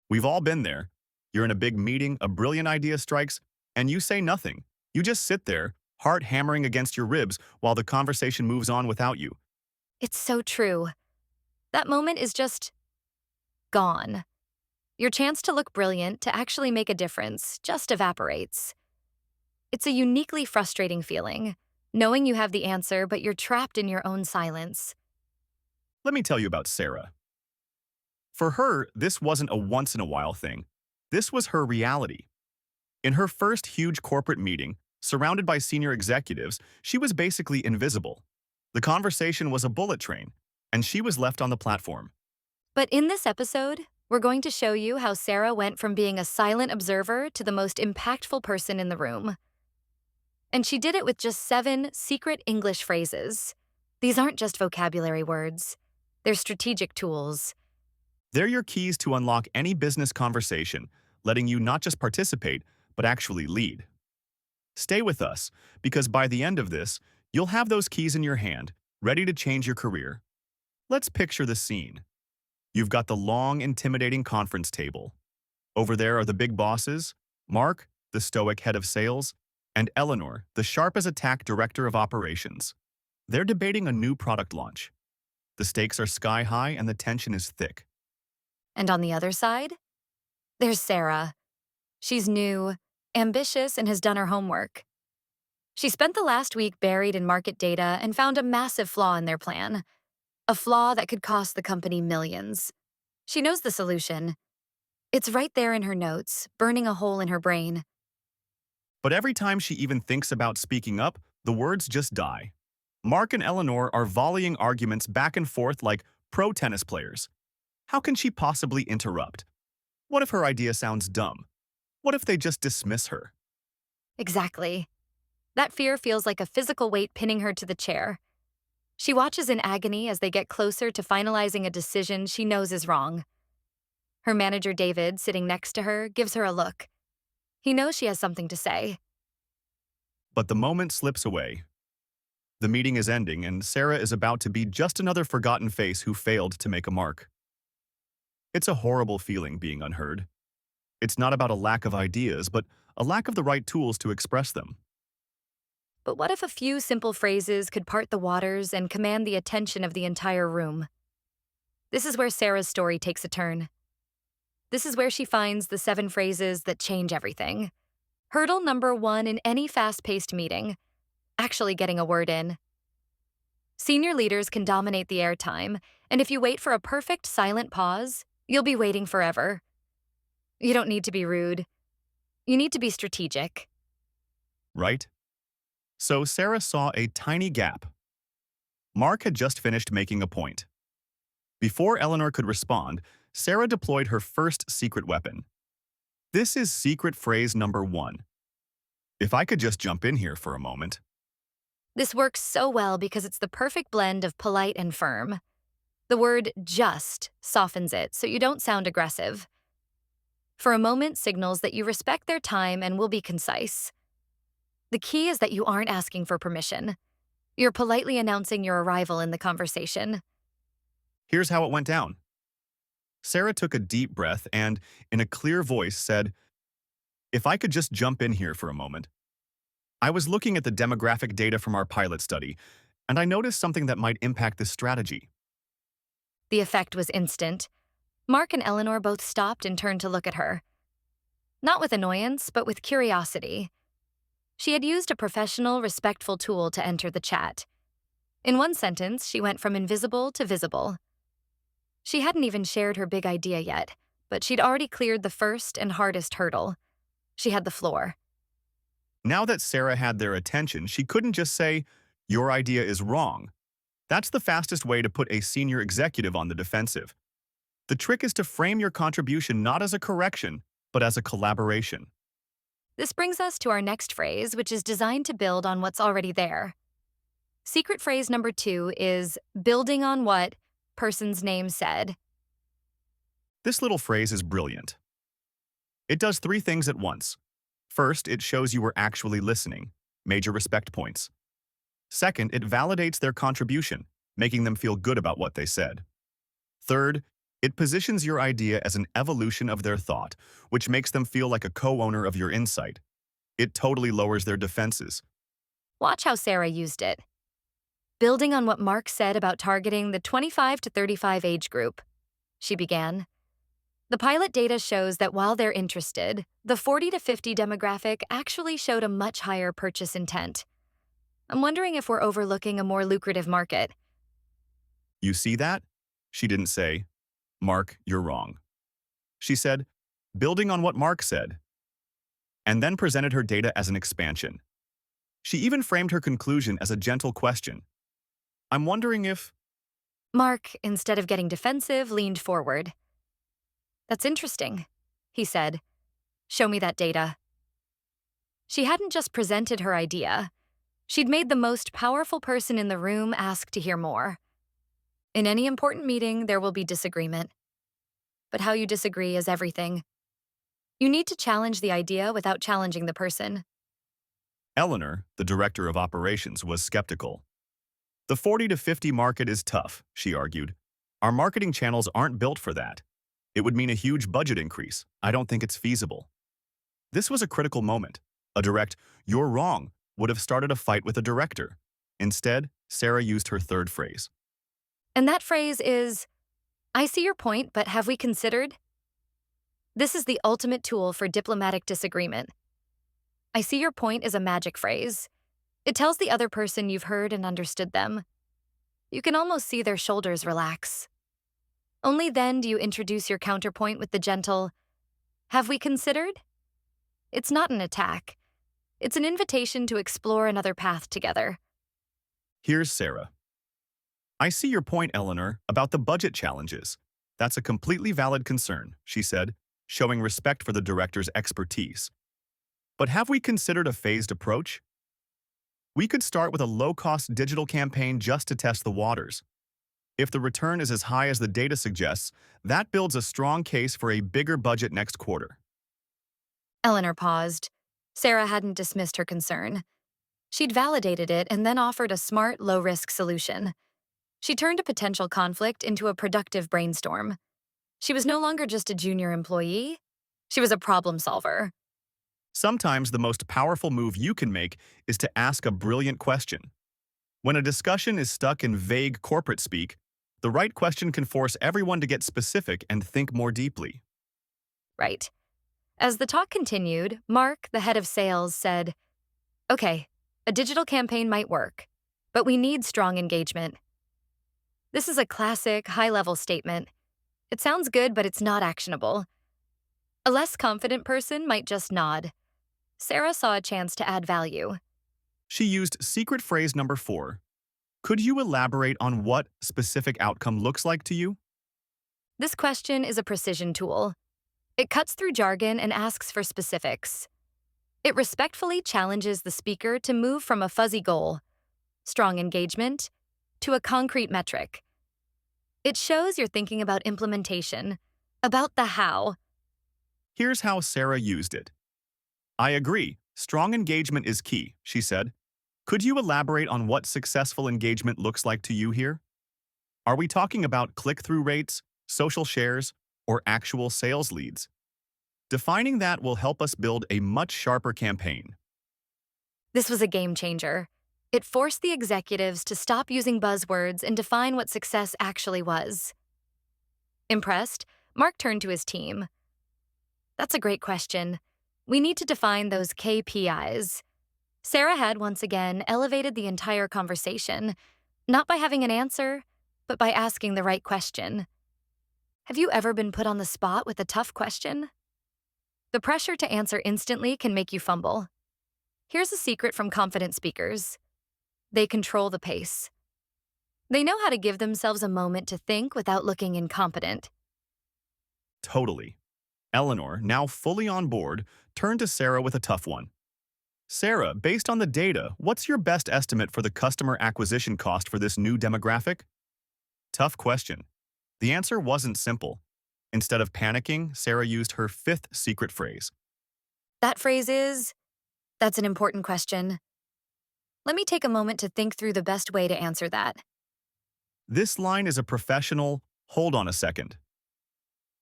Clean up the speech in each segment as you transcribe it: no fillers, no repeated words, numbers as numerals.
We've all been there. You're in a big meeting, a brilliant idea strikes, and you say nothing. You just sit there, heart hammering against your ribs while the conversation moves on without you. It's so true. That moment is just gone. Your chance to look brilliant, to actually make a difference, just evaporates. It's a uniquely frustrating feeling, knowing you have the answer, but you're trapped in your own silence. Let me tell you about Sarah. For her, this wasn't a once-in-a-while thing. This was her reality. In her first huge corporate meeting, surrounded by senior executives, she was basically invisible. The conversation was a bullet train, and she was left on the platform. But in this episode, we're going to show you how Sarah went from being a silent observer to the most impactful person in the room. And she did it with just 7 secret English phrases. These aren't just vocabulary words. They're strategic tools. They're your keys to unlock any business conversation, letting you not just participate, but actually lead. Stay with us, because by the end of this, you'll have those keys in your hand, ready to change your career. Let's picture the scene. You've got the long, intimidating conference table. Over there are the big bosses, Mark, the stoic head of sales, and Eleanor, the sharp-as-a-tack director of operations. They're debating a new product launch. The stakes are sky high and the tension is thick. And on the other side, there's Sarah. She's new, ambitious, and has done her homework. She spent the last week buried in market data and found a massive flaw in their plan, a flaw that could cost the company millions. She knows the solution. It's right there in her notes, burning a hole in her brain. But every time she even thinks about speaking up, the words just die. Mark and Eleanor are volleying arguments back and forth like pro tennis players. How can she possibly interrupt? What if her idea sounds dumb? What if they just dismiss her? Exactly. That fear feels like a physical weight pinning her to the chair. She watches in agony as they get closer to finalizing a decision she knows is wrong. Her manager, David, sitting next to her, gives her a look. He knows she has something to say. But the moment slips away. The meeting is ending, and Sarah is about to be just another forgotten face who failed to make a mark. It's a horrible feeling being unheard. It's not about a lack of ideas, but a lack of the right tools to express them. But what if a few simple phrases could part the waters and command the attention of the entire room? This is where Sarah's story takes a turn. This is where she finds the 7 phrases that change everything. Hurdle number 1 in any fast-paced meeting: actually getting a word in. Senior leaders can dominate the airtime, and if you wait for a perfect silent pause, you'll be waiting forever. You don't need to be rude. You need to be strategic. Right? So Sarah saw a tiny gap. Mark had just finished making a point. Before Eleanor could respond, Sarah deployed her first secret weapon. This is secret phrase number 1. If I could just jump in here for a moment. This works so well because it's the perfect blend of polite and firm. The word just softens it so you don't sound aggressive. For a moment signals that you respect their time and will be concise. The key is that you aren't asking for permission. You're politely announcing your arrival in the conversation. Here's how it went down. Sarah took a deep breath and, in a clear voice, said, "If I could just jump in here for a moment. I was looking at the demographic data from our pilot study, and I noticed something that might impact this strategy." The effect was instant. Mark and Eleanor both stopped and turned to look at her. Not with annoyance, but with curiosity. She had used a professional, respectful tool to enter the chat. In one sentence, she went from invisible to visible. She hadn't even shared her big idea yet, but she'd already cleared the first and hardest hurdle. She had the floor. Now that Sarah had their attention, she couldn't just say, "Your idea is wrong." That's the fastest way to put a senior executive on the defensive. The trick is to frame your contribution not as a correction, but as a collaboration. This brings us to our next phrase, which is designed to build on what's already there. Secret phrase number 2 is building on what person's name said. This little phrase is brilliant. It does 3 things at once. First, it shows you were actually listening, major respect points. Second, it validates their contribution, making them feel good about what they said. Third, It positions your idea as an evolution of their thought, which makes them feel like a co-owner of your insight. It totally lowers their defenses. Watch how Sarah used it. Building on what Mark said about targeting the 25 to 35 age group, she began. The pilot data shows that while they're interested, the 40 to 50 demographic actually showed a much higher purchase intent. I'm wondering if we're overlooking a more lucrative market. You see that? She didn't say, Mark, you're wrong. She said, building on what Mark said, and then presented her data as an expansion. She even framed her conclusion as a gentle question. I'm wondering if… Mark, instead of getting defensive, leaned forward. That's interesting, he said. Show me that data. She hadn't just presented her idea. She'd made the most powerful person in the room ask to hear more. In any important meeting, there will be disagreement. But how you disagree is everything. You need to challenge the idea without challenging the person. Eleanor, the director of operations, was skeptical. The 40 to 50 market is tough, she argued. Our marketing channels aren't built for that. It would mean a huge budget increase. I don't think it's feasible. This was a critical moment. A direct, "You're wrong," would have started a fight with the director. Instead, Sarah used her third phrase. And that phrase is, I see your point, but have we considered? This is the ultimate tool for diplomatic disagreement. I see your point is a magic phrase. It tells the other person you've heard and understood them. You can almost see their shoulders relax. Only then do you introduce your counterpoint with the gentle, have we considered? It's not an attack. It's an invitation to explore another path together. Here's Sarah. I see your point, Eleanor, about the budget challenges. That's a completely valid concern, she said, showing respect for the director's expertise. But have we considered a phased approach? We could start with a low-cost digital campaign just to test the waters. If the return is as high as the data suggests, that builds a strong case for a bigger budget next quarter. Eleanor paused. Sarah hadn't dismissed her concern. She'd validated it and then offered a smart, low-risk solution. She turned a potential conflict into a productive brainstorm. She was no longer just a junior employee. She was a problem solver. Sometimes the most powerful move you can make is to ask a brilliant question. When a discussion is stuck in vague corporate speak, the right question can force everyone to get specific and think more deeply. Right. As the talk continued, Mark, the head of sales, said, Okay, a digital campaign might work, but we need strong engagement. This is a classic, high-level statement. It sounds good, but it's not actionable. A less confident person might just nod. Sarah saw a chance to add value. She used secret phrase number 4. Could you elaborate on what specific outcome looks like to you? This question is a precision tool. It cuts through jargon and asks for specifics. It respectfully challenges the speaker to move from a fuzzy goal, strong engagement, to a concrete metric. It shows you're thinking about implementation, about the how. Here's how Sarah used it. I agree. Strong engagement is key, she said. Could you elaborate on what successful engagement looks like to you here? Are we talking about click-through rates, social shares, or actual sales leads? Defining that will help us build a much sharper campaign. This was a game changer. It forced the executives to stop using buzzwords and define what success actually was. Impressed, Mark turned to his team. That's a great question. We need to define those KPIs. Sarah had once again elevated the entire conversation, not by having an answer, but by asking the right question. Have you ever been put on the spot with a tough question? The pressure to answer instantly can make you fumble. Here's a secret from confident speakers. They control the pace. They know how to give themselves a moment to think without looking incompetent. Totally. Eleanor, now fully on board, turned to Sarah with a tough one. Sarah, based on the data, what's your best estimate for the customer acquisition cost for this new demographic? Tough question. The answer wasn't simple. Instead of panicking, Sarah used her 5th secret phrase. That phrase is, that's an important question. Let me take a moment to think through the best way to answer that. This line is a professional, hold on a second.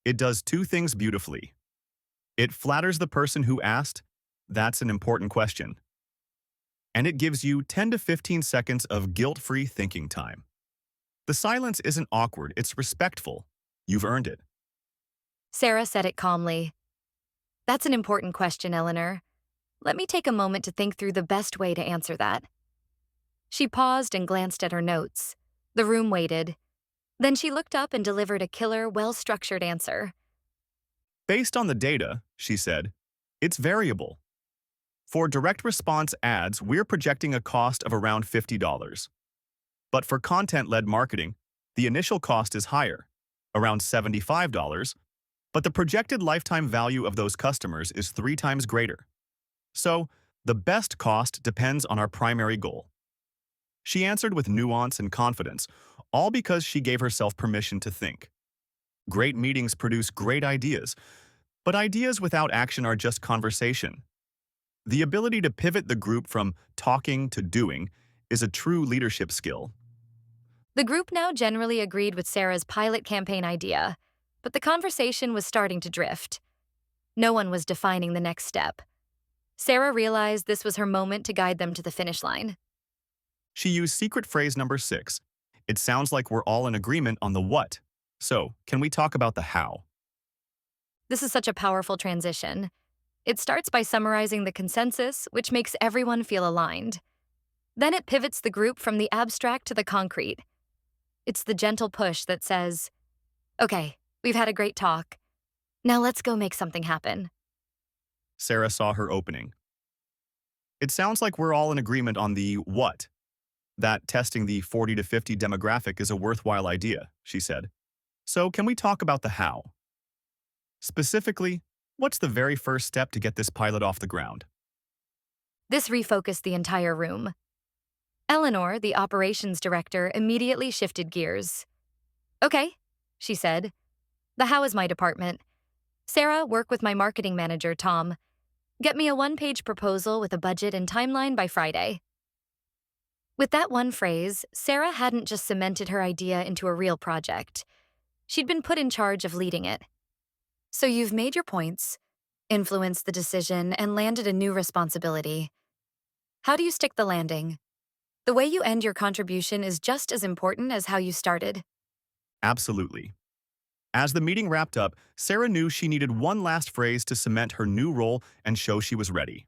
It does two things beautifully. It flatters the person who asked, "That's an important question." And it gives you 10 to 15 seconds of guilt-free thinking time. The silence isn't awkward, it's respectful. You've earned it. Sarah said it calmly. That's an important question, Eleanor. Let me take a moment to think through the best way to answer that. She paused and glanced at her notes. The room waited. Then she looked up and delivered a killer, well-structured answer. Based on the data, she said, it's variable. For direct response ads, we're projecting a cost of around $50. But for content-led marketing, the initial cost is higher, around $75, but the projected lifetime value of those customers is 3 times greater. So, the best cost depends on our primary goal. She answered with nuance and confidence, all because she gave herself permission to think. Great meetings produce great ideas, but ideas without action are just conversation. The ability to pivot the group from talking to doing is a true leadership skill. The group now generally agreed with Sarah's pilot campaign idea, but the conversation was starting to drift. No one was defining the next step. Sarah realized this was her moment to guide them to the finish line. She used secret phrase number 6. It sounds like we're all in agreement on the what. So, can we talk about the how? This is such a powerful transition. It starts by summarizing the consensus, which makes everyone feel aligned. Then it pivots the group from the abstract to the concrete. It's the gentle push that says, "Okay, we've had a great talk. Now let's go make something happen." Sarah saw her opening. It sounds like we're all in agreement on the what. That testing the 40 to 50 demographic is a worthwhile idea, she said. So can we talk about the how? Specifically, what's the very first step to get this pilot off the ground? This refocused the entire room. Eleanor, the operations director, immediately shifted gears. "Okay," she said. "The how is my department. Sarah, work with my marketing manager, Tom. Get me a one-page proposal with a budget and timeline by Friday." With that one phrase, Sarah hadn't just cemented her idea into a real project. She'd been put in charge of leading it. So you've made your points, influenced the decision, and landed a new responsibility. How do you stick the landing? The way you end your contribution is just as important as how you started. Absolutely. As the meeting wrapped up, Sarah knew she needed one last phrase to cement her new role and show she was ready.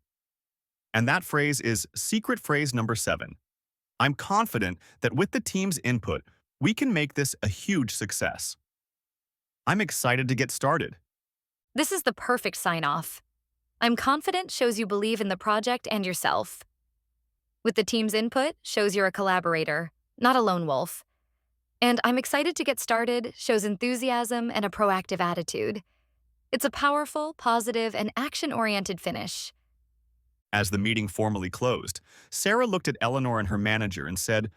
And that phrase is secret phrase number 7. I'm confident that with the team's input, we can make this a huge success. I'm excited to get started. This is the perfect sign-off. I'm confident shows you believe in the project and yourself. With the team's input shows you're a collaborator, not a lone wolf. And I'm excited to get started shows enthusiasm and a proactive attitude. It's a powerful, positive, and action-oriented finish. As the meeting formally closed, Sarah looked at Eleanor and her manager and said,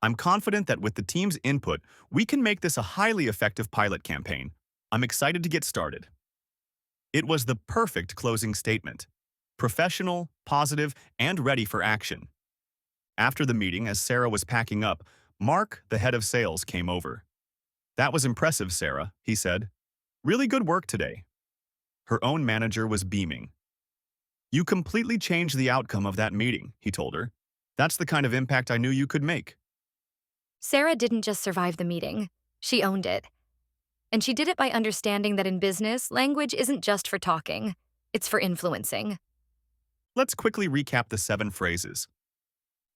I'm confident that with the team's input, we can make this a highly effective pilot campaign. I'm excited to get started. It was the perfect closing statement. Professional, positive, and ready for action. After the meeting, as Sarah was packing up, Mark, the head of sales, came over. That was impressive, Sarah, he said. Really good work today. Her own manager was beaming. You completely changed the outcome of that meeting, he told her. That's the kind of impact I knew you could make. Sarah didn't just survive the meeting, she owned it. And she did it by understanding that in business, language isn't just for talking, it's for influencing. Let's quickly recap the 7 phrases.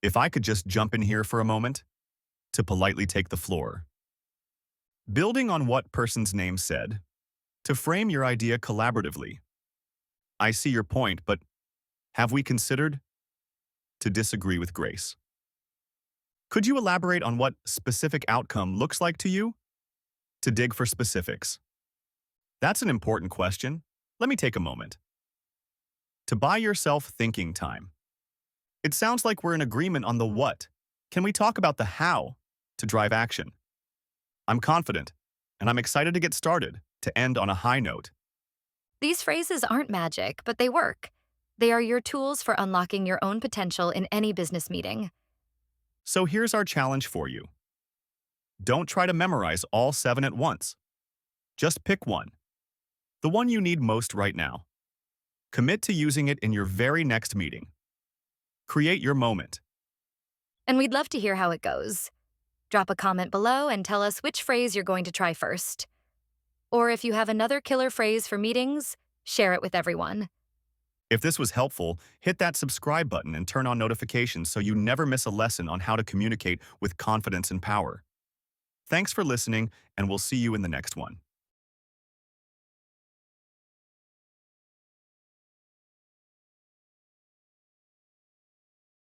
If I could just jump in here for a moment, to politely take the floor. Building on what person's name said, to frame your idea collaboratively. I see your point, but have we considered? To disagree with grace. Could you elaborate on what specific outcome looks like to you? To dig for specifics. That's an important question. Let me take a moment. To buy yourself thinking time. It sounds like we're in agreement on the what. Can we talk about the how to drive action? I'm confident, and I'm excited to get started, to end on a high note. These phrases aren't magic, but they work. They are your tools for unlocking your own potential in any business meeting. So here's our challenge for you. Don't try to memorize all 7 at once. Just pick one, the one you need most right now. Commit to using it in your very next meeting. Create your moment. And we'd love to hear how it goes. Drop a comment below and tell us which phrase you're going to try first. Or if you have another killer phrase for meetings, share it with everyone. If this was helpful, hit that subscribe button and turn on notifications so you never miss a lesson on how to communicate with confidence and power. Thanks for listening, and we'll see you in the next one.